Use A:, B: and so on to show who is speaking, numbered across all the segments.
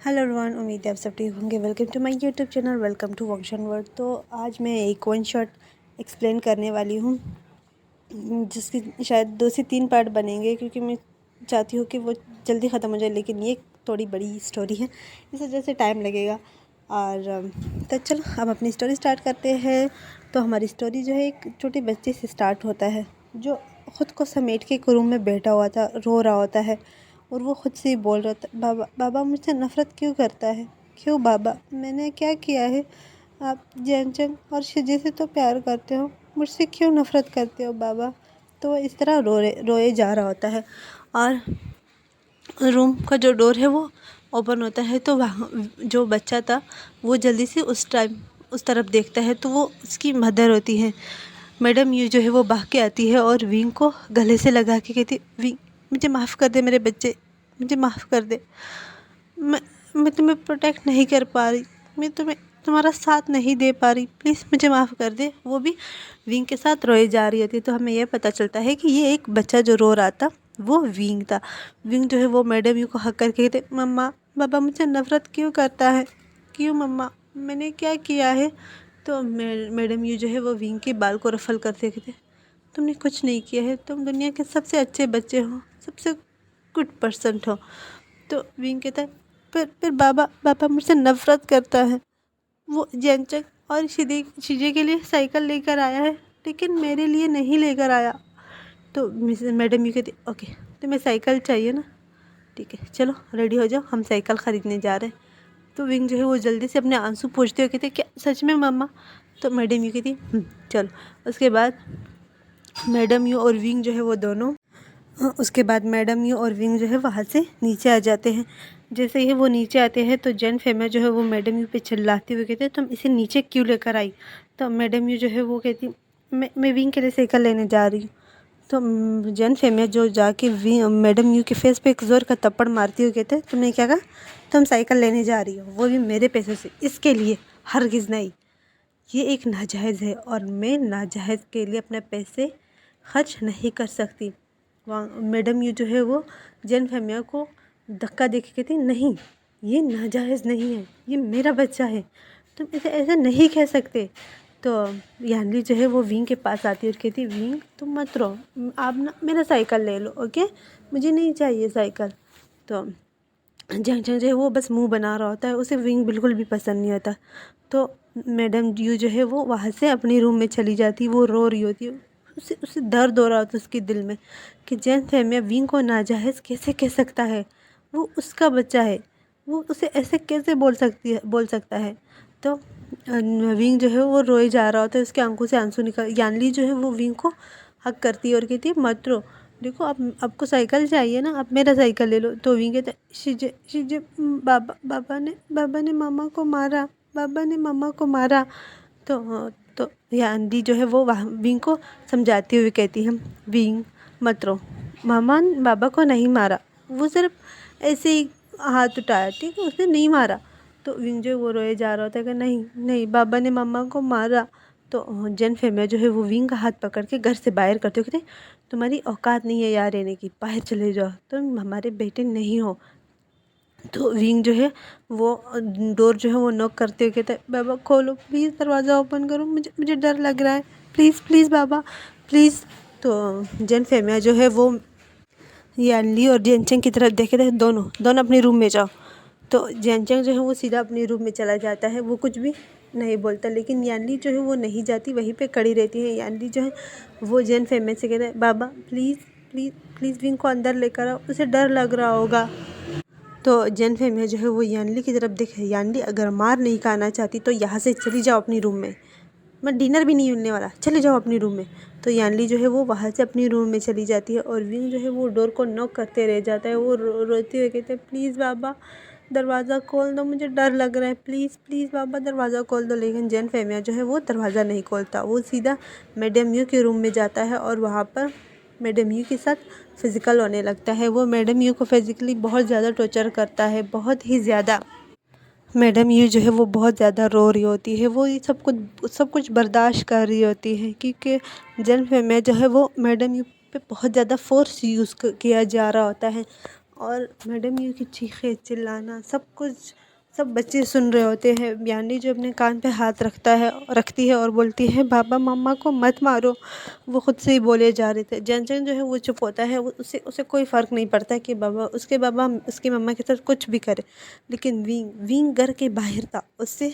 A: Hello everyone, उम्मीद है आप सब ठीक होंगे। Welcome to my YouTube channel, welcome to वंशन वर्ड। तो आज मैं एक वन शॉट एक्सप्लेन करने वाली हूँ जिसकी शायद 2 से 3 पार्ट बनेंगे, क्योंकि मैं चाहती हूँ कि वो जल्दी ख़त्म हो जाए। लेकिन ये थोड़ी बड़ी स्टोरी है, इस वजह से टाइम लगेगा। और तो चलो अब अपनी स्टोरी स्टार्ट करते हैं। तो हमारी स्टोरी जो है एक छोटे बच्चे से स्टार्ट होता है, जो ख़ुद को समेट के एक रूम में बैठा हुआ था, रो रहा होता है। और वो खुद से ही बोल रहा था, बाबा बाबा मुझसे नफ़रत क्यों करता है? क्यों बाबा, मैंने क्या किया है? आप जैनचंद और शिजे से तो प्यार करते हो, मुझसे क्यों नफ़रत करते हो बाबा? तो वो इस तरह रोए जा रहा होता है। और रूम का जो डोर है वो ओपन होता है, तो वहाँ जो बच्चा था वो जल्दी से उस तरफ देखता है। तो वो उसकी मदर होती है, मैडम यू जो है वो भाग के आती है और विंग को गले से लगा के कहती, विंग मुझे माफ़ कर दे मेरे बच्चे, मुझे माफ़ कर दे। मैं तुम्हें प्रोटेक्ट नहीं कर पा रही, मैं तुम्हारा साथ नहीं दे पा रही, प्लीज़ मुझे माफ़ कर दे। वो भी विंग के साथ रोए जा रही होती है। तो हमें यह पता चलता है कि ये एक बच्चा जो रो रहा था वो विंग था। विंग जो है वो मैडम यू को हक करके कहते, मम्मा बाबा मुझसे नफ़रत क्यों करता है? क्यों मम्मा, मैंने क्या किया है? तो मैडम यू जो है वो विंग के बाल को रफल करते कहते, तुमने कुछ नहीं किया है, तुम दुनिया के सबसे अच्छे बच्चे हो, सबसे गुड पर्सन हो। तो विंग कहता है, पर बाबा बाबा मुझसे नफ़रत करता है। वो जैनचक और शीजे के लिए साइकिल लेकर आया है, लेकिन मेरे लिए नहीं लेकर आया। तो मिसेस मैडम यू कहती, ओके तुम्हें साइकिल चाहिए ना, ठीक है चलो रेडी हो जाओ, हम साइकिल ख़रीदने जा रहे हैं। तो विंग जो है वो जल्दी से अपने आंसू पोंछते हुए कहते, क्या सच में मम्मा? तो मैडम यू कहती, चलो। उसके बाद मैडम यू और विंग जो है वो दोनों उसके बाद मैडम यू और विंग जो है वहाँ से नीचे आ जाते हैं। जैसे ही वो नीचे आते हैं तो जैन फेमा जो है वो मैडम यू पे चिल्लाते हुए कहते, तुम इसे नीचे क्यों लेकर आई? तो मैडम यू जो है वो कहती, मैं विंग के लिए साइकिल लेने जा रही हूँ। तो जैन फेमा जो जाके मैडम यू के फेस पे एक ज़ोर का थप्पड़ मारती हुई कहते, तुमने क्या कहा? तुम साइकिल लेने जा रही हो, वो भी मेरे पैसों से, इसके लिए हरगिज़ नहीं। ये एक नाजायज़ है और मैं नाजायज़ के लिए अपने पैसे खर्च नहीं कर सकती। वहाँ मैडम यू जो है वो जैन फेमिया को धक्का दे के कहती, नहीं ये नाजायज़ नहीं है, ये मेरा बच्चा है, तुम इसे ऐसे नहीं कह सकते। तो यानली जो है वो विंग के पास आती है और कहती, विंग तुम मत रो, आप ना मेरा साइकिल ले लो, ओके, मुझे नहीं चाहिए साइकिल। तो जैन जो है वो बस मुंह बना रहा होता है, उसे विंग बिल्कुल भी पसंद नहीं आता। तो मैडम यू जो है वो वहाँ से अपने रूम में चली जाती, वो रो रही होती है। उसे उसे दर्द हो रहा होता है उसके दिल में कि जैन फेमिया विंग को नाजायज़ कैसे कह सकता है, वो उसका बच्चा है, वो उसे ऐसे कैसे बोल सकता है। तो विंग जो है वो रोए जा रहा होता है, उसके आंखों से आंसू निकल। यानली जो है वो विंग को हक करती है और कहती है, मत रो, देखो आप, आपको साइकिल चाहिए ना, आप मेरा साइकिल ले लो। तो विंग कहता है, शिजे बाबा ने मामा को मारा, बाबा ने मामा को मारा। तो यानली जो है वो विंग को समझाते हुए कहती है, विंग मत रो, मामा ने बाबा को नहीं मारा, वो सिर्फ ऐसे ही हाथ उठाया, ठीक है, उसने नहीं मारा। तो विंग जो है वो रोए जा रहा होता है कि नहीं नहीं बाबा ने मामा को मारा। तो जैन फेमिया जो है वो विंग का हाथ पकड़ के घर से बाहर करते हुए कहते, तुम्हारी औकात नहीं है यहाँ रहने की, बाहर चले जाओ, तुम हमारे बेटे नहीं हो। तो विंग जो है वो डोर जो है वो नॉक करते हुए कहता है, बाबा खोलो प्लीज़, दरवाज़ा ओपन करो, मुझे डर लग रहा है, प्लीज़ प्लीज़ बाबा प्लीज़। तो जैन फेमिया जो है वो यानली और जेनचंग की तरफ देखे थे, दोनों दोनों अपने रूम में जाओ। तो जेनचंग जो है वो सीधा अपने रूम में चला जाता है, वो कुछ भी नहीं बोलता। लेकिन यानली जो है वो नहीं जाती, वहीं पे खड़ी रहती है। यानली जो है वो जैन फेमिया से कहता है, बाबा प्लीज़ प्लीज़ प्लीज़ विंग को अंदर लेकर आओ, उसे डर लग रहा होगा। तो जैन फेमिया जो है वो यानली की तरफ देखे, यानली अगर मार नहीं खाना चाहती तो यहाँ से चली जाओ अपनी रूम में, मैं डिनर भी नहीं मिलने वाला, चले जाओ अपनी रूम में। तो यानली जो है वो वहाँ से अपनी रूम में चली जाती है और विंग जो है वो डोर को नॉक करते रह जाता है। वो रोते हुए कहते हैं, प्लीज़ बाबा दरवाज़ा खोल दो, मुझे डर लग रहा है, प्लीज़ प्लीज़ बाबा दरवाज़ा खोल दो। लेकिन जैन फेमिया जो है वो दरवाज़ा नहीं खोलता, वो सीधा मैडम यू के रूम में जाता है और वहाँ पर मैडम यू के साथ फिज़िकल होने लगता है। वो मैडम यू को फिज़िकली बहुत ज़्यादा टॉर्चर करता है, बहुत ही ज़्यादा। मैडम यू जो है वो बहुत ज़्यादा रो रही होती है, वो ये सब कुछ बर्दाश्त कर रही होती है, क्योंकि जन्म में जो है वो मैडम यू पे बहुत ज़्यादा फोर्स यूज़ किया जा रहा होता है। और मैडम यू की चीखें चिल्लाना सब बच्चे सुन रहे होते हैं। यानी जो अपने कान पे हाथ रखती है और बोलती है बाबा मम्मा को मत मारो। वो खुद से ही बोले जा रहे थे। जन जो है वो चुप होता है, वो उसे कोई फ़र्क नहीं पड़ता कि बाबा उसकी मम्मा के साथ कुछ भी करे। लेकिन विंग घर के बाहर था, उससे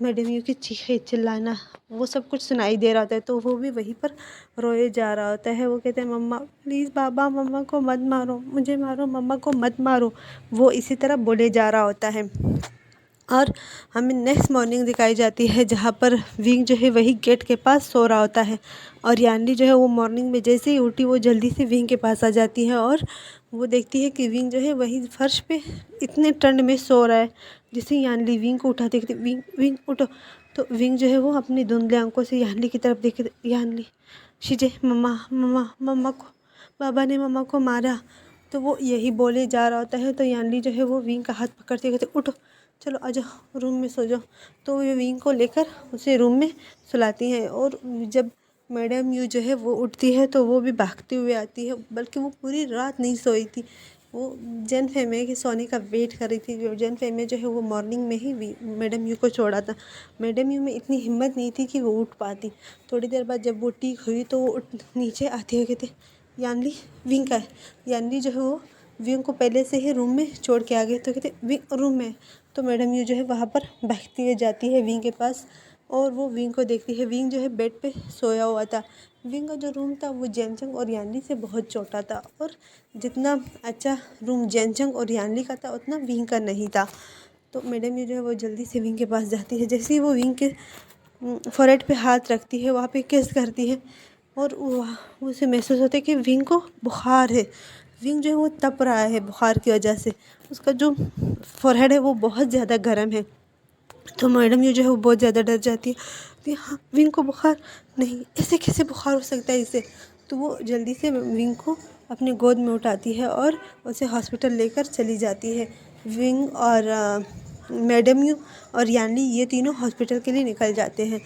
A: मैडम यू की चीखें चिल्लाना वो सब कुछ सुनाई दे रहा होता है। तो वो भी वहीं पर रोए जा रहा होता है। वो कहते हैं मम्मा प्लीज़ बाबा मम्मा को मत मारो, मुझे मारो, मम्मा को मत मारो। वो इसी तरह बोले जा रहा होता है। और हमें नेक्स्ट मॉर्निंग दिखाई जाती है जहाँ पर विंग जो है वही गेट के पास सो रहा होता है। और यानली जो है वो मॉर्निंग में जैसे ही उठी वो जल्दी से विंग के पास आ जाती है और वो देखती है कि विंग जो है वही फर्श पे इतने ठंड में सो रहा है। जैसे यानली विंग को उठाती है, विंग विंग उठो। तो विंग जो है वो अपनी धुंधले आंखों से यानली की तरफ देखे, यानली शीजे मम्मा मम्मा मम्मा को बाबा ने मम्मा को मारा। तो वो यही बोले जा रहा होता है। तो यानली जो है वो विंग का हाथ पकड़ते कहते उठो, चलो आ जाओ रूम में सो जाओ। तो वे विंग को लेकर उसे रूम में सुलाती हैं। और जब मैडम यू जो है वो उठती है तो वो भी भागते हुए आती है, बल्कि वो पूरी रात नहीं सोई थी। वो जन फेमे के सोने का वेट कर रही थी। जन फेमे जो है वो मॉर्निंग में ही मैडम यू को छोड़ा था। मैडम यू में इतनी हिम्मत नहीं थी कि वो उठ पाती। थोड़ी देर बाद जब वो ठीक हुई तो वो नीचे आते हुए कहते यानली विंग का है। यानली जो है वो विंग को पहले से ही रूम में छोड़ के आ गए। तो कहते विंग रूम में। तो मैडम यू जो है वहाँ पर भागती हुई जाती है विंग के पास और वो विंग को देखती है। विंग जो है बेड पे सोया हुआ था। विंग का जो रूम था वो जैनचंग और यानली से बहुत छोटा था और जितना अच्छा रूम जैनचंग और यानली का था उतना विंग का नहीं था। तो मैडम यू जो है वो जल्दी से विंग के पास जाती है। जैसे ही वो विंग के फोrehead पे हाथ रखती है, वहाँ पे किस करती है और उसे महसूस होता है कि विंग को बुखार है। विंग जो है वो तप रहा है बुखार की वजह से। उसका जो फोरहेड है वो बहुत ज़्यादा गर्म है। तो मैडम यू जो है वो बहुत ज़्यादा डर जाती है कि हाँ विंग को बुखार नहीं, ऐसे कैसे बुखार हो सकता है इसे। तो वो जल्दी से विंग को अपने गोद में उठाती है और उसे हॉस्पिटल लेकर चली जाती है। विंग और मैडम यू और यानली ये तीनों हॉस्पिटल के लिए निकल जाते हैं।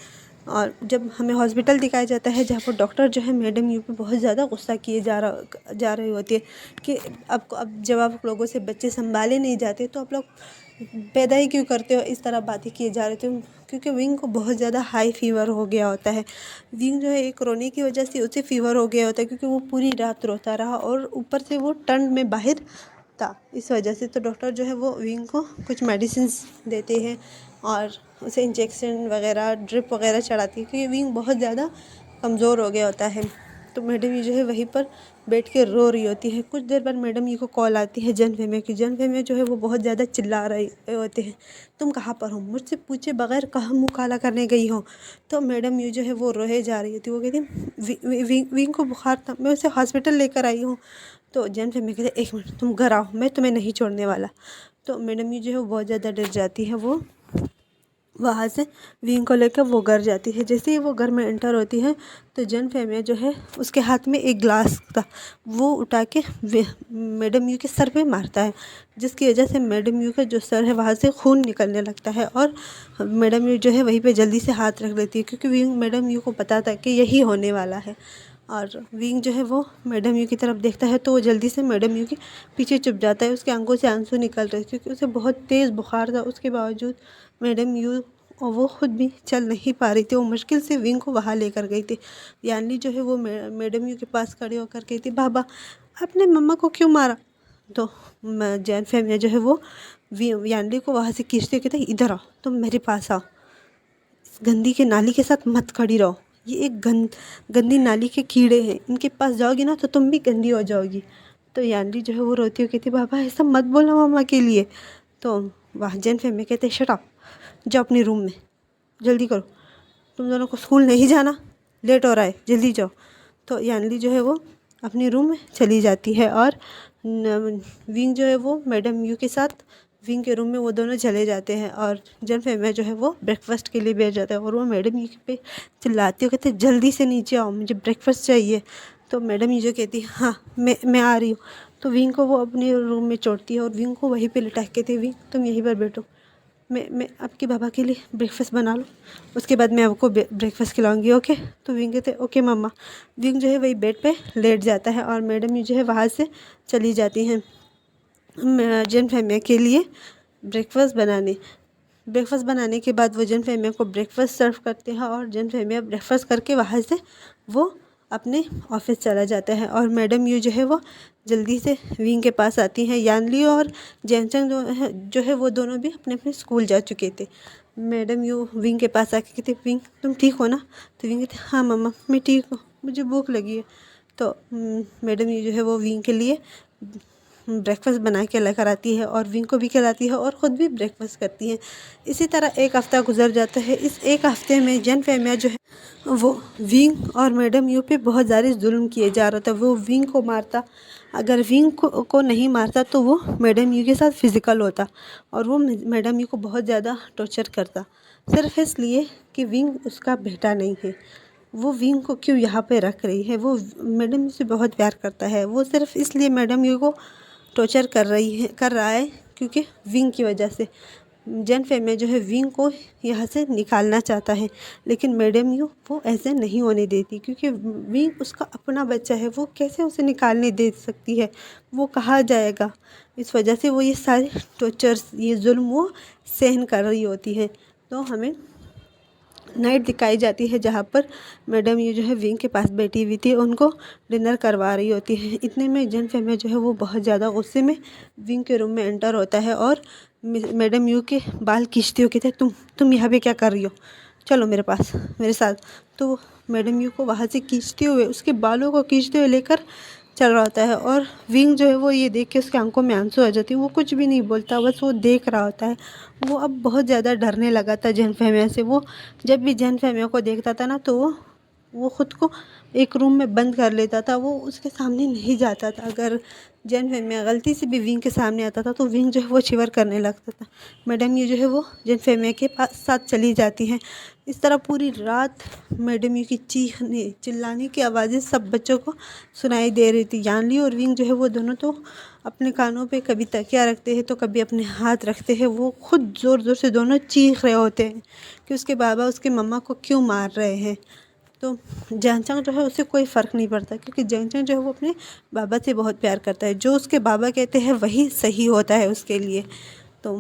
A: और जब हमें हॉस्पिटल दिखाया जाता है जहाँ पर डॉक्टर जो है मैडम यू पे बहुत ज़्यादा गुस्सा किए जा रही होती है कि अब जब आप लोगों से बच्चे संभाले नहीं जाते तो आप लोग पैदा ही क्यों करते हो, इस तरह बातें किए जा रहे थे। क्योंकि विंग को बहुत ज़्यादा हाई फीवर हो गया होता है। विंग जो है एक रोने की वजह से उसे फीवर हो गया होता है क्योंकि वो पूरी रात रोता रहा और ऊपर से वो ठंड में बाहर था, इस वजह से। तो डॉक्टर जो है वो विंग को कुछ मेडिसिन देते हैं और उसे इंजेक्शन वगैरह ड्रिप वगैरह चढ़ाती है क्योंकि विंग बहुत ज़्यादा कमज़ोर हो गया होता है। तो मैडम ये जो है वहीं पर बैठ के रो रही होती है। कुछ देर बाद मैडम ये को कॉल आती है जन फेमे की। जन फेमे जो है वो बहुत ज़्यादा चिल्ला रहे होते हैं, तुम कहाँ पर हो, मुझसे पूछे बगैर कहाँ मुँह काला करने गई हो। तो मैडम यू जो है वो रोए जा रही होती। वो कहती विंग को बुखार था, मैं उसे हॉस्पिटल लेकर आई हूँ। तो जन फेमे कहते एक मिनट तुम घर आओ, मैं तुम्हें नहीं छोड़ने वाला। तो मैडम यू जो है वो बहुत ज़्यादा डर जाती है। वो वहाँ से विंग को लेकर वो घर जाती है। जैसे ही वो घर में एंटर होती है तो जन फेमिया जो है उसके हाथ में एक ग्लास था, वो उठा के मैडम यू के सर पे मारता है, जिसकी वजह से मैडम यू का जो सर है वहाँ से खून निकलने लगता है। और मैडम यू जो है वहीं पे जल्दी से हाथ रख लेती है क्योंकि विंग मैडम यू को पता था कि यही होने वाला है। और विंग जो है वो मैडम यू की तरफ देखता है तो वो जल्दी से मैडम यू के पीछे चुप जाता है। उसकी आंखों से आंसू निकल रहे क्योंकि उसे बहुत तेज़ बुखार था। उसके बावजूद मैडम यू और वो खुद भी चल नहीं पा रही थी। वो मुश्किल से विंग को वहाँ लेकर गई थी। यानली जो है वो मैडम यू के पास खड़े होकर गई थी, बाबा आपने मम्मा को क्यों मारा। तो जैन फैमिली जो है वो यानली को वहाँ से खींचते कहते इधर आओ, तुम मेरे पास आओ, इस गंदी के नाली के साथ मत खड़ी रहो, ये एक गंदी नाली के कीड़े हैं, इनके पास जाओगी ना तो तुम भी गंदी हो जाओगी। तो यानली जो है वो रोती हुई कहती बाबा ऐसा मत बोलो मम्मा के लिए। तो वहाँ जैन फैमिली कहते शट अप, जाओ अपने रूम में, जल्दी करो, तुम दोनों को स्कूल नहीं जाना, लेट हो रहा है, जल्दी जाओ। तो यानली जो है वो अपने रूम में चली जाती है और विंग जो है वो मैडम यू के साथ विंग के रूम में वो दोनों चले जाते हैं। और जन फेमिया जो है वो ब्रेकफास्ट के लिए बैठ जाता है और वो मैडम यू पे चिल्लाती है, कहते जल्दी से नीचे आओ, मुझे ब्रेकफास्ट चाहिए। तो मैडम यू जो कहती है हाँ मैं आ रही हूँ। तो विंग को वो अपने रूम में छोड़ती है और विंग को वहीं पे लिटा के, विंग तुम यहीं पर बैठो, मैं आपके बाबा के लिए ब्रेकफास्ट बना लूँ, उसके बाद मैं आपको ब्रेकफास्ट खिलाऊंगी, ओके। तो विंग कहते ओके मम्मा। विंग जो है वही बेड पे लेट जाता है और मैडम यू जो है वहाँ से चली जाती हैं। जन फैमिया के लिए ब्रेकफास्ट बनाने के बाद वो जन फैमिया को ब्रेकफास्ट सर्व करते हैं और जन फैमिया ब्रेकफास्ट करके वहाँ से वो अपने ऑफिस चला जाता है। और मैडम यू जो है वो जल्दी से विंग के पास आती हैं। यानली और जैनचंग जो है वो दोनों भी अपने अपने स्कूल जा चुके थे। मैडम यू विंग के पास आके कहते, विंग तुम ठीक हो ना? तो विंग कहते, हाँ मम्मा मैं ठीक हूँ, मुझे भूख लगी है। तो मैडम यू जो है वो विंग के लिए ब्रेकफास्ट बना के लेकर आती है और विंग को भी खिलाती है और ख़ुद भी ब्रेकफास्ट करती है। इसी तरह एक हफ़्ता गुजर जाता है। इस एक हफ़्ते में जन फैमिया जो है वो विंग और मैडम यू पे बहुत ज़्यादा जुल्म किए जा रहा था। वो विंग को मारता, अगर विंग को नहीं मारता तो वो मैडम यू के साथ फिज़िकल होता और वो मैडम यू को बहुत ज़्यादा टॉर्चर करता, सिर्फ इसलिए कि विंग उसका बेटा नहीं है। वो विंग को क्यों यहाँ पे रख रही है? वो मैडम यू से बहुत प्यार करता है। वो सिर्फ इसलिए मैडम यू को टॉर्चर कर रहा है क्योंकि विंग की वजह से जन फैमिया जो है विंग को यहाँ से निकालना चाहता है, लेकिन मैडम यू वो ऐसे नहीं होने देती क्योंकि विंग उसका अपना बच्चा है। वो कैसे उसे निकालने दे सकती है? वो कहाँ जाएगा? इस वजह से वो ये सारे टॉर्चर्स, ये जुल्म वो सहन कर रही होती है। तो हमें नाइट दिखाई जाती है जहाँ पर मैडम ये जो है विंग के पास बैठी हुई थी, उनको डिनर करवा रही होती है। इतने में जन फैमिया जो है वो बहुत ज़्यादा गुस्से में विंग के रूम में एंटर होता है और मैडम यू के बाल खींचते हुए कहते हैं, तुम यहाँ पे क्या कर रही हो? चलो मेरे पास, मेरे साथ। तो मैडम यू को वहाँ से खींचते हुए, उसके बालों को खींचते हुए लेकर चल रहा होता है और विंग जो है वो ये देख के उसके आंखों में आंसू आ जाती है। वो कुछ भी नहीं बोलता, बस वो देख रहा होता है। वो अब बहुत ज़्यादा डरने लगा था जन फैमिया से। वो जब भी जन फैमिया को देखता था ना तो वो ख़ुद को एक रूम में बंद कर लेता था। वो उसके सामने नहीं जाता था। अगर जन फैमिया गलती से भी विंग के सामने आता था तो विंग जो है वो शिवर करने लगता था। मैडम यू जो है वो जन फैमिया के पास साथ चली जाती हैं। इस तरह पूरी रात मैडम यू की चीखने चिल्लाने की आवाज़ें सब बच्चों को सुनाई दे रही थी। यानली और विंग जो है वो दोनों तो अपने कानों पे कभी तकिया रखते हैं तो कभी अपने हाथ रखते हैं। वो खुद ज़ोर ज़ोर से दोनों चीख रहे होते हैं कि उसके बाबा उसके मम्मा को क्यों मार रहे हैं। तो जैनचंग जो है उससे कोई फ़र्क नहीं पड़ता क्योंकि जैनचंग जो है वो अपने बाबा से बहुत प्यार करता है। जो उसके बाबा कहते हैं वही सही होता है उसके लिए। तो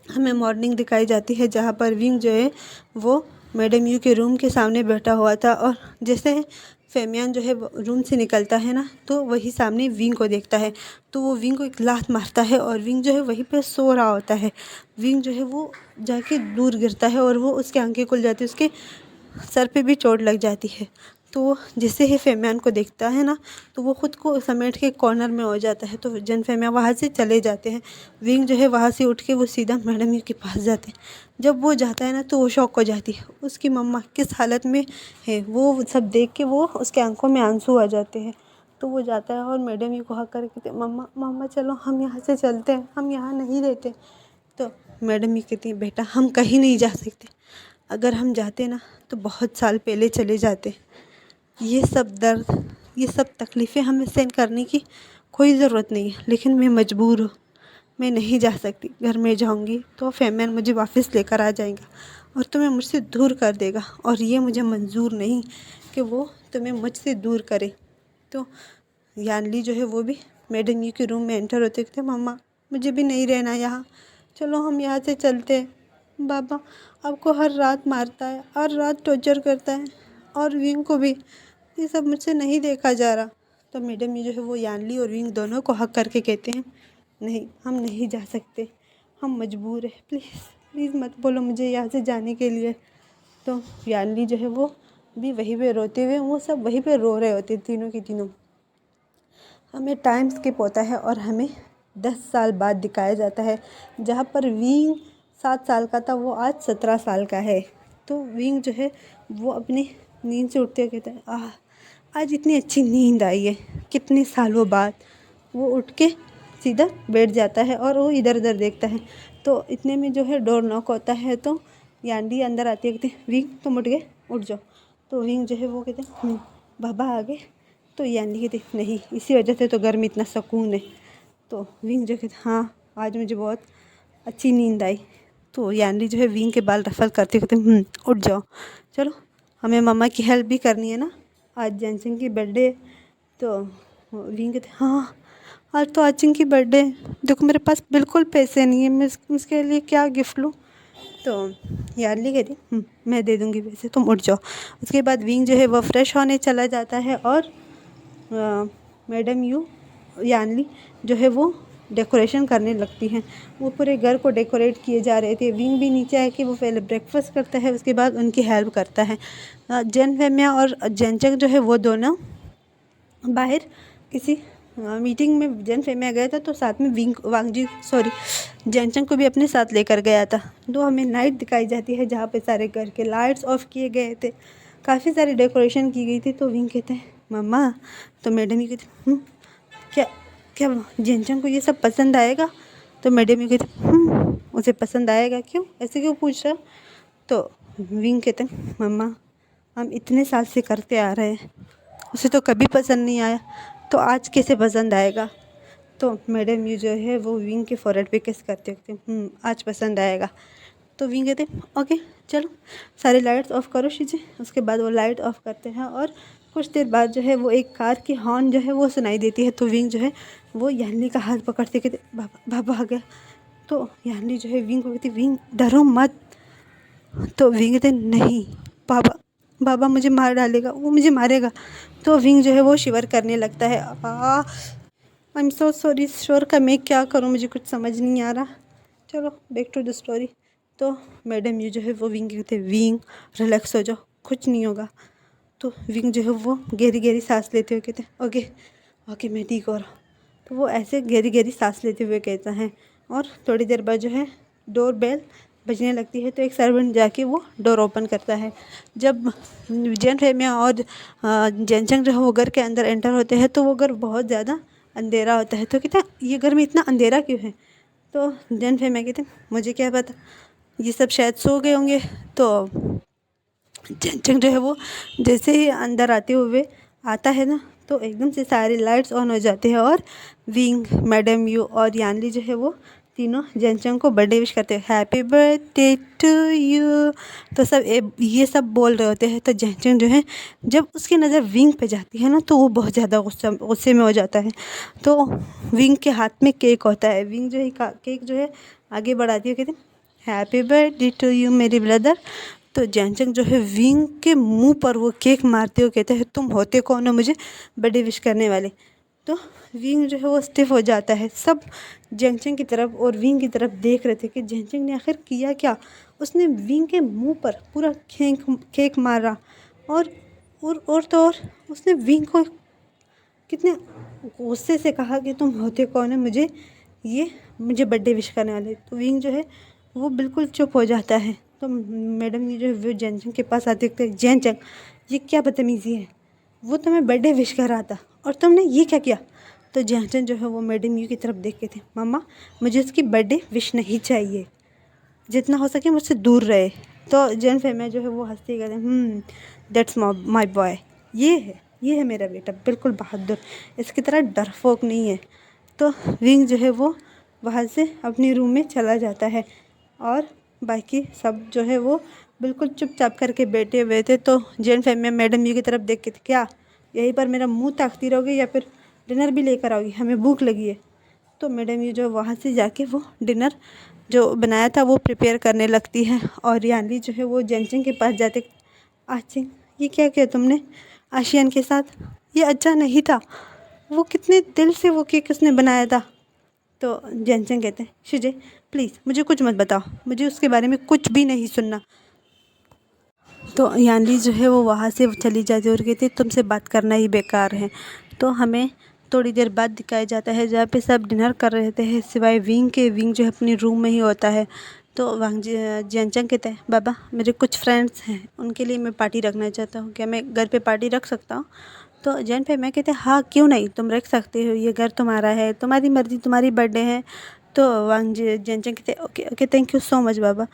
A: हमें मॉर्निंग दिखाई जाती है जहाँ पर विंग जो है वो मैडम यू के रूम के सामने बैठा हुआ था और जैसे फेमियान जो है रूम से निकलता है ना तो वही सामने विंग को देखता है। तो वो विंग को एक लात मारता है और विंग जो है वहीं पे सो रहा होता है। विंग जो है वो जाके दूर गिरता है और वो उसकी आंखें खुल जाती है, उसके सर पे भी चोट लग जाती है। तो जैसे ही फेमियान को देखता है ना तो वो ख़ुद को समेट के कॉर्नर में हो जाता है। तो जन फेमिया वहाँ से चले जाते हैं। विंग जो है वहाँ से उठ के वो सीधा मैडम यू के पास जाते हैं। जब वो जाता है ना तो वो शॉक हो जाती है, उसकी मम्मा किस हालत में है वो सब देख के वो उसके आंखों में आंसू आ जाते हैं। तो वो जाता है और मैडम यू को हक करके कहते हैं, मम्मा मम्मा चलो हम यहाँ से चलते हैं, हम यहाँ नहीं रहते। तो मैडम यू कहती है, बेटा हम कहीं नहीं जा सकते, अगर हम जाते ना तो बहुत साल पहले चले जाते। ये सब दर्द, ये सब तकलीफ़ें हमें सहन करने की कोई ज़रूरत नहीं है, लेकिन मैं मजबूर हूँ, मैं नहीं जा सकती। घर में जाऊँगी तो फेमियान मुझे वापस लेकर आ जाएगा और तुम्हें मुझसे दूर कर देगा और ये मुझे मंजूर नहीं कि वो तुम्हें मुझसे दूर करे। तो यानली जो है वो भी मैडम यू के रूम में एंटर होते थे, मम्मा मुझे भी नहीं रहना यहाँ, चलो हम यहाँ से चलते हैं। बाबा आपको हर रात मारता है, हर रात टॉर्चर करता है और विंग को भी, ये सब मुझसे नहीं देखा जा रहा। तो मैडम ये जो है वो यानली और विंग दोनों को हक करके कहते हैं, नहीं हम नहीं जा सकते, हम मजबूर है, प्लीज़ प्लीज़ मत बोलो मुझे यहाँ से जाने के लिए। तो यानली जो है वो भी वहीं पे रोते हुए, वो सब वहीं पे रो रहे होते तीनों के तीनों। हमें टाइम स्किप होता है और हमें 10 साल बाद दिखाया जाता है, जहाँ पर विंग 7 साल का था वो आज 17 साल का है। तो विंग जो है वो अपनी नींद से उठते हुए कहता है, आज इतनी अच्छी नींद आई है, कितने सालों बाद। वो उठ के सीधा बैठ जाता है और वो इधर उधर देखता है। तो इतने में जो है डोर नॉक होता है तो यानली अंदर आती है, कहते हैं विंग तुम उठ गए, उठ जाओ। तो विंग जो है वो कहते हैं बाबा आ गए। तो यानली कहती नहीं, इसी वजह से तो घर में इतना सुकून है। तो विंग जो कहते हाँ आज मुझे बहुत अच्छी नींद आई। तो यानली जो है विंग के बाल रफल करते कहते उठ जाओ, चलो हमें मम्मा की हेल्प भी करनी है ना, आज जैनचंग की बर्थडे। तो विंग कहते हाँ आज तो आचिंग की बर्थडे है, देखो मेरे पास बिल्कुल पैसे नहीं है, मैं उसके लिए क्या गिफ्ट लूँ। तो यार्ली कह रही मैं दे दूँगी पैसे, तुम उठ जाओ। उसके बाद विंग जो है वो फ्रेश होने चला जाता है और मैडम यू यानली जो है वो डेकोरेशन करने लगती हैं। वो पूरे घर को डेकोरेट किए जा रहे थे। विंग भी नीचे आके वो पहले ब्रेकफास्ट करता है, उसके बाद उनकी हेल्प करता है। जेन फेमिया और जेनचंग जो है वो दोनों बाहर किसी मीटिंग में जेन फेमिया गया था, तो साथ में जेनचंग को भी अपने साथ लेकर गया था। तो हमें नाइट दिखाई जाती है जहाँ पे सारे घर के लाइट्स ऑफ किए गए थे, काफ़ी सारी डेकोरेशन की गई थी। तो विंग कहते हैं मम्मा, तो मैडम ही कहती क्या क्या जेनचंग को ये सब पसंद आएगा। तो मैडम ही कहती उसे पसंद आएगा, क्यों ऐसे क्यों पूछ रहा। तो विंग कहते हैं मम्मा, हम इतने साल से करते आ रहे हैं, उसे तो कभी पसंद नहीं आया, तो आज कैसे पसंद आएगा। तो मैडम यू जो है वो विंग के फॉरहेड पे किस करते होते आज पसंद आएगा। तो विंग कहते ओके चलो सारी लाइट्स ऑफ करो शीजिए। उसके बाद वो लाइट ऑफ करते हैं और कुछ देर बाद जो है वो एक कार की हॉर्न जो है वो सुनाई देती है। तो विंग जो है वो यानली का हाथ पकड़ते कहते बाबा आ गया। तो यानली जो है विंग को कहती विंग डरो मत। तो विंग कहते नहीं बाबा, बाबा मुझे मार डालेगा, वो मुझे मारेगा। तो विंग जो है वो शिवर करने लगता है। I am so sorry sure का मैं क्या करूँ, मुझे कुछ समझ नहीं आ रहा। चलो बैक टू द स्टोरी। तो मैडम यू जो है वो विंग कहते विंग रिलैक्स हो जाओ, कुछ नहीं होगा। तो विंग जो है वो गहरी गहरी सांस लेते हुए कहते ओके ओके मैं ठीक हो रहा हूँ। तो वो ऐसे गहरी गहरी सांस लेते हुए कहता है। और थोड़ी देर बाद जो है डोर बेल बजने लगती है। तो एक सर्वेंट जाके वो डोर ओपन करता है। जब जेन फेमिया और जेनचंग जो है वो घर के अंदर एंटर होते हैं, तो वो घर बहुत ज़्यादा अंधेरा होता है। तो कहते हैं ये घर में इतना अंधेरा क्यों है। तो जेन फेमिया कहते हैं मुझे क्या पता, ये सब शायद सो गए होंगे। तो जेनचंग जो है वो जैसे ही अंदर आते हुए आता है ना, तो एकदम से सारी लाइट्स ऑन हो जाती है और विंग मैडम यू और यानली जो है वो तीनों जेनचंग को बर्थडे विश करते हैं, हैप्पी बर्थडे टू यू। तो सब ये सब बोल रहे होते हैं। तो जेनचंग जो है जब उसकी नज़र विंग पे जाती है ना, तो वो बहुत ज़्यादा गुस्से में हो जाता है। तो विंग के हाथ में केक होता है। विंग जो है केक जो है आगे बढ़ाती है, कहते हैं हैप्पी बर्थडे टू यू मेरी ब्रदर। तो जेनचंग जो है विंग के मुंह पर वो केक मारते हुए कहते हैं तुम होते कौन हो मुझे बर्थडे विश करने वाले। तो विंग जो है वो स्टिफ हो जाता है। सब जेनचंग की तरफ और विंग की तरफ देख रहे थे कि जेनचंग ने आखिर किया क्या। उसने विंग के मुंह पर पूरा केक मारा और तो और उसने विंग को कितने गुस्से से कहा कि तुम होते कौन है मुझे बर्थडे विश करने वाले। तो विंग जो है वो बिल्कुल चुप हो जाता है। तो मैडम ने जो है वो जेनचंग के पास आते देखते जेनचंग ये क्या बदतमीज़ी है, वो तुम्हें बर्थडे विश कर रहा था और तुमने ये क्या किया। तो जेनचंग जो है वो मैडम यू की तरफ देख के थे मम्मा मुझे उसकी बर्थडे विश नहीं चाहिए, जितना हो सके मुझसे दूर रहे। तो जेन फेमिया जो है वो हंसते कहते दैट्स माई बॉय, ये है मेरा बेटा, बिल्कुल बहादुर, इसकी तरह डरपोक नहीं है। तो विंग जो है वो वहाँ से अपने रूम में चला जाता है और बाकी सब जो है वो बिल्कुल चुपचाप करके बैठे हुए थे। तो जेन फेमिया मैडम यू की तरफ देख के क्या यहीं पर मेरा मुंह ताकती रहोगी या फिर डिनर भी लेकर आओगी, हमें भूख लगी है। तो मैडम यू जो वहाँ से जाके वो डिनर जो बनाया था वो प्रिपेयर करने लगती है। और यानली जो है वो जेनचंग के पास जाते आचिंग ये क्या किया तुमने आशियान के साथ, ये अच्छा नहीं था, वो कितने दिल से वो केक उसने बनाया था। तो जेनचंग कहते हैं शिजे प्लीज़ मुझे कुछ मत बताओ, मुझे उसके बारे में कुछ भी नहीं सुनना। तो यानली जो है वो वहाँ से चली जाती है और कहती है तुमसे बात करना ही बेकार है। तो हमें थोड़ी देर बाद दिखाया जाता है जहाँ पे सब डिनर कर रहे थे सिवाय विंग के। विंग जो है अपने रूम में ही होता है। तो जेनचंग कहते हैं बाबा मेरे कुछ फ्रेंड्स हैं, उनके लिए मैं पार्टी रखना चाहता हूँ, क्या मैं घर पे पार्टी रख सकता हूँ। तो जेन पे मैं कहते हाँ क्यों नहीं, तुम रख सकते हो, ये घर तुम्हारा है, तुम्हारी मर्ज़ी, तुम्हारी बर्थडे है। तो जेनचंग कहते okay okay thank you so much बाबा।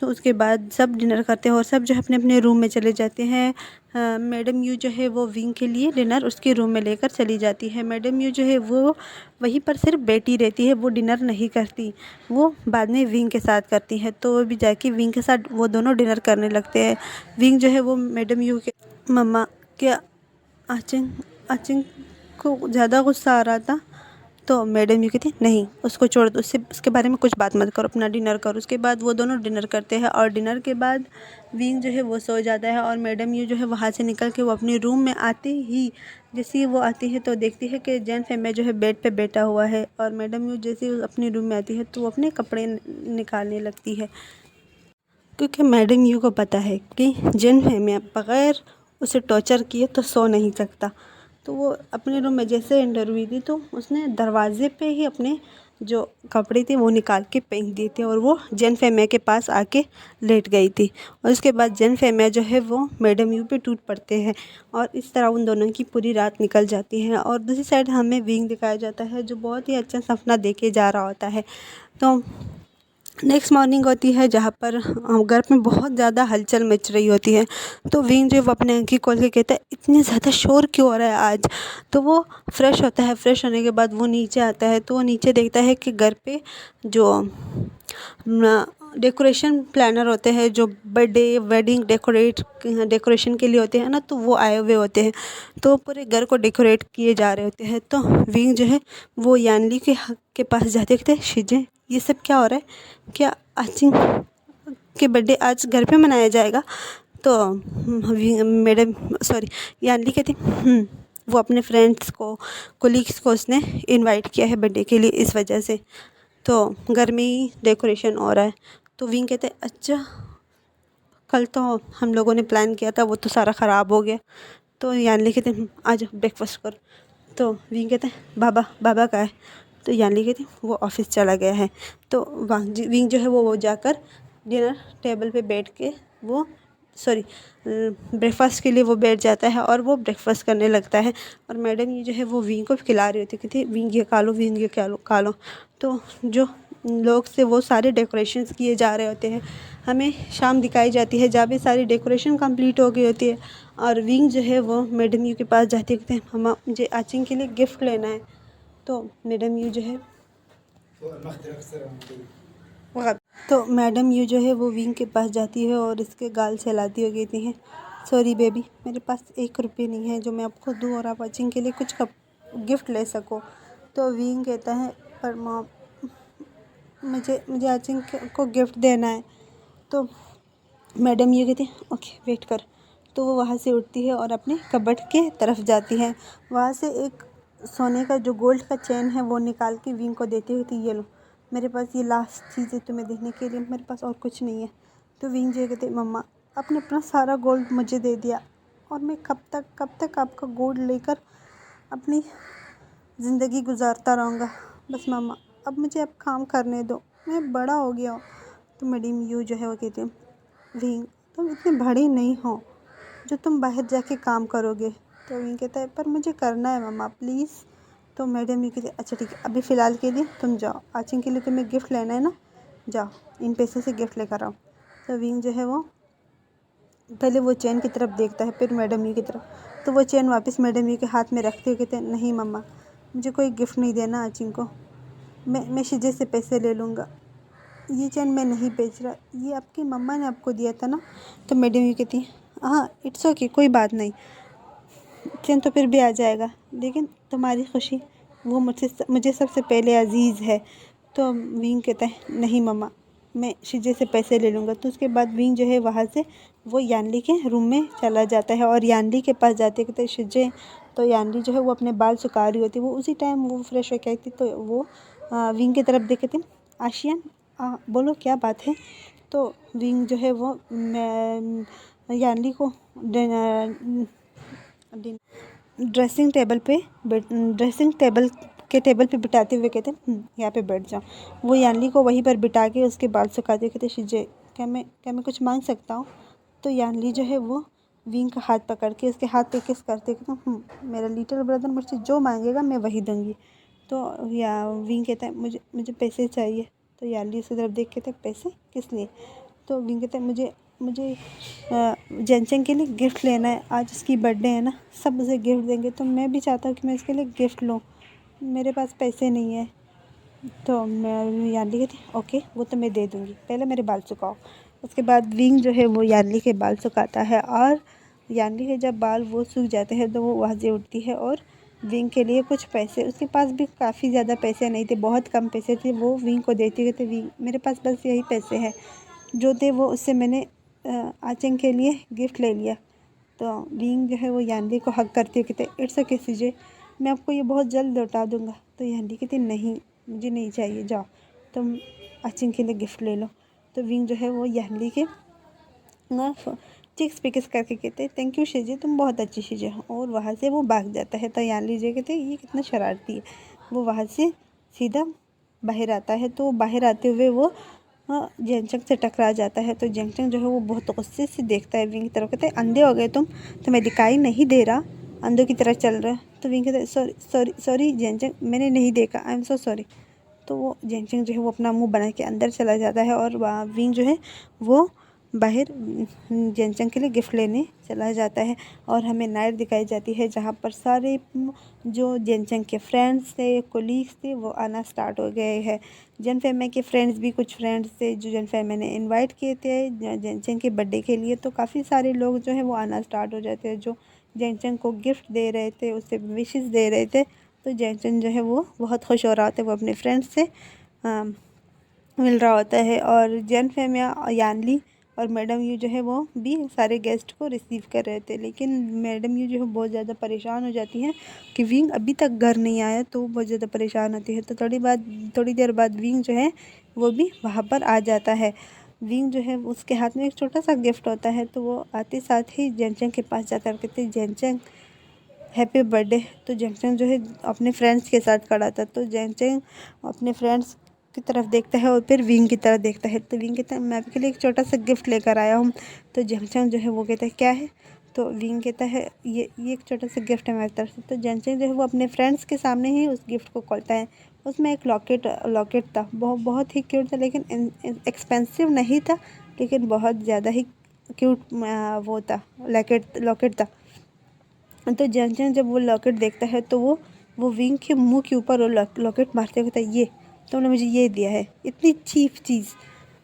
A: तो उसके बाद सब डिनर करते हैं और सब जो है अपने अपने रूम में चले जाते हैं। मैडम यू जो है वो विंग के लिए डिनर उसके रूम में लेकर चली जाती है। मैडम यू जो है वो वहीं पर सिर्फ बैठी रहती है, वो डिनर नहीं करती, वो बाद में विंग के साथ करती है। तो वो भी जाके विंग के साथ वो दोनों डिनर करने लगते हैं। विंग जो है वो मैडम यू के मम्मा क्या आचिंग को ज़्यादा गुस्सा आ रहा था। तो मैडम यूँ कहती नहीं उसको छोड़ दो, उसके बारे में कुछ बात मत करो, अपना डिनर करो। उसके बाद वो दोनों डिनर करते हैं और डिनर के बाद विंग जो है वो सो जाता है और मैडम यूँ जो है वहाँ से निकल के वो अपने रूम में आते ही जैसे ही वो आती है तो देखती है कि जैन फेमे जो है बेड पे बैठा हुआ है। और मैडम यूँ जैसे ही अपने रूम में आती है तो वो अपने कपड़े निकालने लगती है, क्योंकि मैडम यू को पता है कि जिन फेमे बग़ैर उसे टॉर्चर किए तो सो नहीं सकता। तो वो अपने रूम में जैसे एंटर हुई थी तो उसने दरवाजे पे ही अपने जो कपड़े थे वो निकाल के फेंक दिए थे और वो जिन फेमे के पास आके लेट गई थी। और उसके बाद जिन फेमे जो है वो मैडम यू पे टूट पड़ते हैं और इस तरह उन दोनों की पूरी रात निकल जाती है। और दूसरी साइड हमें विंग दिखाया जाता है जो बहुत ही अच्छा सपना देखे जा रहा होता है। तो नेक्स्ट मॉर्निंग होती है जहाँ पर घर में बहुत ज़्यादा हलचल मच रही होती है। तो विंग जो वो अपने आँखें खोल के कहता है इतनी ज़्यादा शोर क्यों हो रहा है आज। तो वो फ्रेश होता है, फ्रेश होने के बाद वो नीचे आता है तो वो नीचे देखता है कि घर पे जो डेकोरेशन प्लानर होते हैं जो बर्थडे वेडिंग डेकोरेशन के लिए होते हैं ना, तो वो आए हुए होते हैं। तो पूरे घर को डेकोरेट किए जा रहे होते हैं। तो विंग जो है वो यानली के पास जाते कहते शिजे ये सब क्या हो रहा है, क्या आचिंग के बर्थडे आज घर पे मनाया जाएगा। तो मैडम सॉरी यानली कहती वो अपने फ्रेंड्स को कोलीग्स को उसने इनवाइट किया है बर्थडे के लिए इस वजह से, तो घर में ही डेकोरेशन हो रहा है। तो विंग कहते अच्छा कल तो हम लोगों ने प्लान किया था वो तो सारा ख़राब हो गया। तो यानली कहते आज ब्रेकफास्ट करो। तो विंग कहते बाबा कहाँ है। तो यानली कहती वो ऑफिस चला गया है। तो विंग जो है वो जाकर डिनर टेबल पे बैठ के वो ब्रेकफास्ट के लिए वो बैठ जाता है और वो ब्रेकफास्ट करने लगता है। और मैडम ये जो है वो विंग को खिला रही होती है, कहती विंग ये खा लो, विंग ये खा लो। तो जो लोग से वो सारे डेकोरेशंस किए जा रहे होते हैं। हमें शाम दिखाई जाती है जहाँ भी सारी डेकोरेशन कंप्लीट हो गई होती है और विंग जो है वो मैडम यू के पास जाती है, कहते हैं मम्मा मुझे आचिंग के लिए गिफ्ट लेना है। तो मैडम यू जो है वो विंग के पास जाती है और इसके गाल सहलाती हुई कहती है सॉरी बेबी मेरे पास 1 रुपये नहीं है जो मैं आपको दूँ और आप आचिंग के लिए कुछ गिफ्ट ले सको। तो विंग कहता है पर मॉम मुझे आचिंग को गिफ्ट देना है। तो मैडम ये कहती है ओके वेट कर। तो वो वहाँ से उठती है और अपने कबर्ड के तरफ जाती है। वहाँ से एक सोने का जो गोल्ड का चेन है वो निकाल के विंग को देती हुई थी ये लो मेरे पास ये लास्ट चीज़ है तुम्हें देने के लिए, मेरे पास और कुछ नहीं है। तो विंग जो कहते मम्मा आपने अपना सारा गोल्ड मुझे दे दिया और मैं कब तक आपका गोल्ड लेकर अपनी ज़िंदगी गुजारता रहूँगा। बस मम्मा अब मुझे अब काम करने दो, मैं बड़ा हो गया हूँ। तो मैडम यू जो है वो कहती है विंग तुम इतने बड़े नहीं हो जो तुम बाहर जाके काम करोगे। तो विंग कहता है पर मुझे करना है मम्मा प्लीज़। तो मैडम यू कहती है अच्छा ठीक है अभी फ़िलहाल के लिए तुम जाओ, आचिंग के लिए तुम्हें गिफ्ट लेना है ना, जाओ इन पैसों से गिफ्ट लेकर आओ। तो विंग जो है वो पहले वो चेन की तरफ देखता है फिर मैडम यू की तरफ। तो वो चेन वापस मैडम यू के हाथ में रखते हुए कहते हैं नहीं मम्मा मुझे कोई गिफ्ट नहीं देना आचिंग को, मैं शिजे से पैसे ले लूँगा, ये चेन मैं नहीं बेच रहा, ये आपकी मम्मा ने आपको दिया था ना। तो मैडम ये कहती है हाँ इट्स ओके कोई बात नहीं, चेन तो फिर भी आ जाएगा लेकिन तुम्हारी खुशी वो मुझे सबसे पहले अजीज़ है। तो विंग कहता है नहीं मम्मा मैं शिजे से पैसे ले लूँगा। तो उसके बाद विंग जो है वहाँ से वो यानली के रूम में चला जाता है और यानली के पास जाते कहते शिजे। तो यानली जो है वो अपने बाल सुखा रही होती है, वो उसी टाइम वो फ्रेश होकर आई थी। तो वो विंग की तरफ देख कहती आशियान बोलो क्या बात है। तो विंग जो है वो यानली को ड्रेसिंग टेबल पे बिठाते हुए कहते यहाँ पे बैठ जाओ। वो यानली को वहीं पर बिठा के उसके बाल सुखाते कहते शिजे क्या मैं कुछ मांग सकता हूँ। तो यानली जो है वो विंग का हाथ पकड़ के उसके हाथ पे किस करते कहते मेरा लिटिल ब्रदर मुझसे जो मांगेगा मैं वही दूँगी। तो विंग कहता है मुझे पैसे चाहिए। तो यानली उसकी तरफ देख कहते पैसे किस लिए। तो विंग कहता है मुझे जेनचेंग के लिए गिफ्ट लेना है, आज उसकी बर्थडे है ना, सब मुझे गिफ्ट देंगे तो मैं भी चाहता हूँ कि मैं इसके लिए गिफ्ट लूँ, मेरे पास पैसे नहीं है। तो मैं यानली कहती ओके वो तो मैं दे दूँगी, पहले मेरे बाल सुखाओ। उसके बाद विंग जो है वो यानली के बाल सुखाता है और यानली के जब बाल वो सूख जाते हैं तो वो वहाँ से उठती है और विंग के लिए कुछ पैसे, उसके पास भी काफ़ी ज़्यादा पैसे नहीं थे, बहुत कम पैसे थे, वो विंग को देती थे। विंग मेरे पास बस यही पैसे हैं जो थे, वो उससे मैंने आचंग के लिए गिफ्ट ले लिया। तो विंग जो है वो यानली को हक करती है, कहते इट्स ओके सीजे, मैं आपको ये बहुत जल्द लौटा दूँगा। तो यानली कहती नहीं मुझे नहीं चाहिए, जाओ तुम आचंग के लिए गिफ्ट ले लो। तो विंग जो है वो यानली के चिक्स पिक्स करके कहते थैंक यू शीजे, तुम बहुत अच्छी शीजे हो, और वहाँ से वो भाग जाता है। तो यानली जी कहते ये कितना शरारती है, वो वहाँ से सीधा बाहर आता है। तो बाहर आते हुए वो जेंचंग से टकरा जाता है। तो जेंचंग जो है वो बहुत गुस्से से देखता है विंग की तरफ, कहते अंधे हो गए तुम, तुम्हें दिखाई नहीं दे रहा, अंधों की तरह चल रहा है। तो विंग कहते सॉरी सॉरी सॉरी जेंचंग, मैंने नहीं देखा, आई एम सो सॉरी। तो वो जेंचंग जो है वो अपना मुंह बना के अंदर चला जाता है, और वहाँ विंग जो है वो बाहर जेंचंग के लिए गिफ्ट लेने चला जाता है। और हमें नाइट दिखाई जाती है जहाँ पर सारे जो जेंचंग के फ्रेंड्स थे, कोलीग्स थे, वो आना स्टार्ट हो गए हैं। जनफेमे के फ्रेंड्स भी, कुछ फ्रेंड्स थे जो जनफेमे ने इनवाइट किए थे जेंचंग के बर्थडे के लिए। तो काफ़ी सारे लोग जो है वो आना स्टार्ट हो जाते हैं, जो जेंचंग को गिफ्ट दे रहे थे, उससे विशेस दे रहे थे। तो जेंचंग जो है वो बहुत खुश हो रहा होता है, वो अपने फ्रेंड्स से मिल रहा होता है। और जनफेम या यानली और मैडम यू जो है वो भी सारे गेस्ट को रिसीव कर रहे थे। लेकिन मैडम यू जो है बहुत ज़्यादा परेशान हो जाती हैं कि विंग अभी तक घर नहीं आया, तो वो बहुत ज़्यादा परेशान होती है। तो थोड़ी देर बाद विंग जो है वो भी वहाँ पर आ जाता है। विंग जो है उसके हाथ में एक छोटा सा गिफ्ट होता है, तो वो आते साथ ही जेंचंग के पास जाकर कहते जेंचंग हैप्पी बर्थडे। तो जेंचंग जो है अपने फ्रेंड्स के साथ खड़ा था। तो जेंचंग अपने फ्रेंड्स की तरफ देखता है और फिर विंग की तरफ देखता है। तो विंग कहता है मैं आपके लिए एक छोटा सा गिफ्ट लेकर आया हूँ। तो जेंचंग जो है वो कहता है क्या है। तो विंग कहता है ये एक छोटा सा गिफ्ट है मेरी तरफ से। तो जेंचंग जो है वो अपने फ्रेंड्स के सामने ही उस गिफ्ट को खोलता है। उसमें एक लॉकेट था, बहुत ही क्यूट था, लेकिन एक्सपेंसिव नहीं था, लेकिन बहुत ज़्यादा ही क्यूट वो था, लॉकेट था। तो जेंचंग जब वो लॉकेट देखता है तो वो विंग के मुंह के ऊपर वो लॉकेट मारते हुए कहता है ये तुमने मुझे ये दिया है, इतनी चीप चीज़,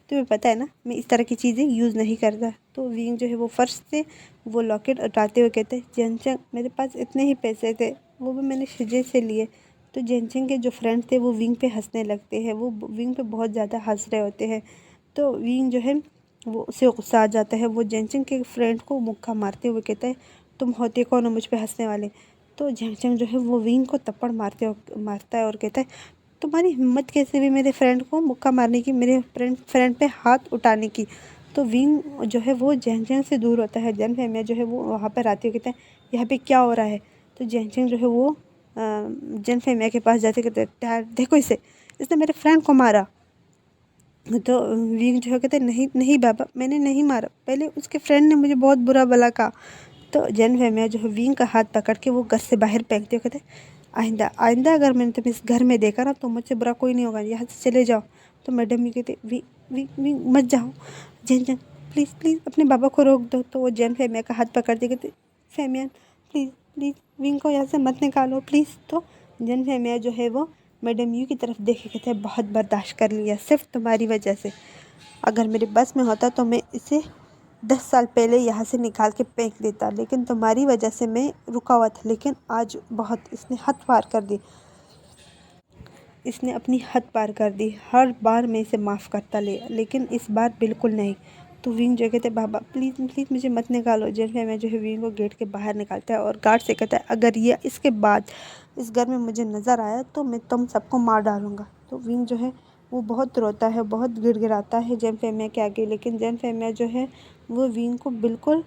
A: तुम्हें पता है ना मैं इस तरह की चीज़ें यूज़ नहीं करता। तो विंग जो है वो फर्श से वो लॉकेट उठाते हुए कहते हैं जेंचंग मेरे पास इतने ही पैसे थे, वो भी मैंने शीजे से लिए। तो जेंचंग के जो फ्रेंड थे वो विंग पे हंसने लगते हैं, वो विंग पे बहुत ज़्यादा हंस रहे होते हैं। तो विंग जो है वो उसे गुस्सा आ जाता है, वो जेंचंग के फ्रेंड को मुक्का मारते हुए कहता है तुम होते कौन हो मुझ पे हंसने वाले। तो जेंचंग जो है वो विंग को थप्पड़ मारता है और कहता है तुम्हारी हिम्मत कैसे भी मेरे फ्रेंड को मुक्का मारने की, मेरे फ्रेंड पे हाथ उठाने की। तो विंग जो है वो जेंचंग से दूर होता है। जनफेमिया जो है वो वहाँ पर आती है, कहता है यहाँ पे क्या हो रहा है। तो जेंचंग जो है वो जनफेमिया के पास जाते कहते हैं देखो इसे, इसने मेरे फ्रेंड को मारा। तो विंग जो है कहते नहीं नहीं बाबा मैंने नहीं मारा, पहले उसके फ्रेंड ने मुझे बहुत बुरा भला कहा। तो जनफेमिया जो है विंग का हाथ पकड़ के वो घर से बाहर फेंकते हुए कहते आइंदा आइंदा अगर मैंने तुम्हें इस घर में देखा ना तो मुझसे बुरा कोई नहीं होगा, यहाँ से चले जाओ। तो मैडम ये कहते विंग मत जाओ, जन प्लीज़ प्लीज़ अपने बाबा को रोक दो। तो वो जनफेमिया का हाथ पकड़ते कहते फेमियन प्लीज़ प्लीज़ विंग को यहाँ से मत निकालो प्लीज़। तो जनफेमिया जो है वो मैडम यू की तरफ देखे कहते हैं बहुत बर्दाश्त कर लिया सिर्फ तुम्हारी वजह से, अगर मेरे बस में होता तो मैं इसे 10 साल पहले यहाँ से निकाल के फेंक देता, लेकिन तुम्हारी वजह से मैं रुका हुआ था। लेकिन आज बहुत इसने हद पार कर दी, इसने अपनी हद पार कर दी। हर बार मैं इसे माफ़ करता लेकिन इस बार बिल्कुल नहीं। तो विंग जो कहते बाबा प्लीज़ प्लीज़ मुझे मत निकालो। जैसे मैं जो है विंग को गेट के बाहर निकालता है और गार्ड से कहता है अगर ये इसके बाद इस घर में मुझे नज़र आया तो मैं तुम सबको मार डालूँगा। तो विंग जो है वो बहुत रोता है, बहुत गिड़गिड़ाता है जनफेमिया के आगे, लेकिन जनफेमिया जो है वो विंग को बिल्कुल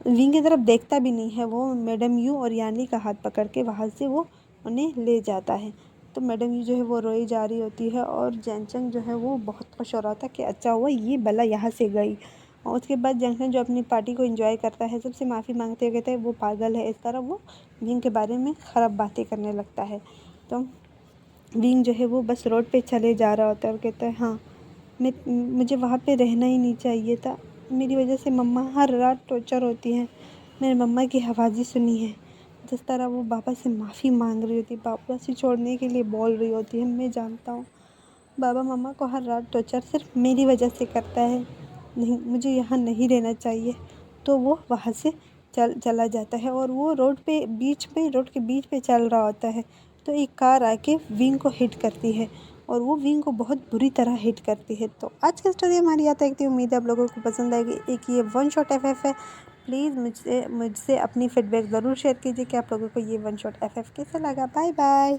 A: विंग की तरफ देखता भी नहीं है। वो मैडम यू और यानी का हाथ पकड़ के वहाँ से वो उन्हें ले जाता है। तो मैडम यू जो है वो रोई जा रही होती है और जेंचंग जो है वो बहुत खुश हो रहा था कि अच्छा हुआ ये बला यहाँ से गई। और उसके बाद जेंचंग जो अपनी पार्टी को एंजॉय करता है, सबसे माफ़ी मांगते हुए कहता है वो पागल है, इस तरह वो विंग के बारे में ख़राब बातें करने लगता है। तो विंग जो है वो बस रोड पे चले जा रहा होता है और कहता है हाँ मुझे वहाँ पे रहना ही नहीं चाहिए था, मेरी वजह से मम्मा हर रात टॉर्चर होती है, मैंने मम्मा की आवाज़ सुनी है। जिस तरह वो बाबा से माफ़ी मांग रही होती, बाबा से छोड़ने के लिए बोल रही होती है, मैं जानता हूँ बाबा मम्मा को हर रात टॉर्चर सिर्फ मेरी वजह से करता है, नहीं मुझे यहाँ नहीं रहना चाहिए। तो वो वहाँ से चला जाता है और वो रोड के बीच पे चल रहा होता है। तो एक कार आके विंग को हिट करती है और वो विंग को बहुत बुरी तरह हिट करती है। तो आज की स्टोरी हमारी यहाँ तक थी। उम्मीद है आप लोगों को पसंद आएगी। एक ये वन शॉट FF है। प्लीज़ मुझसे अपनी फीडबैक ज़रूर शेयर कीजिए कि आप लोगों को ये वन शॉट FF कैसा लगा। Bye bye.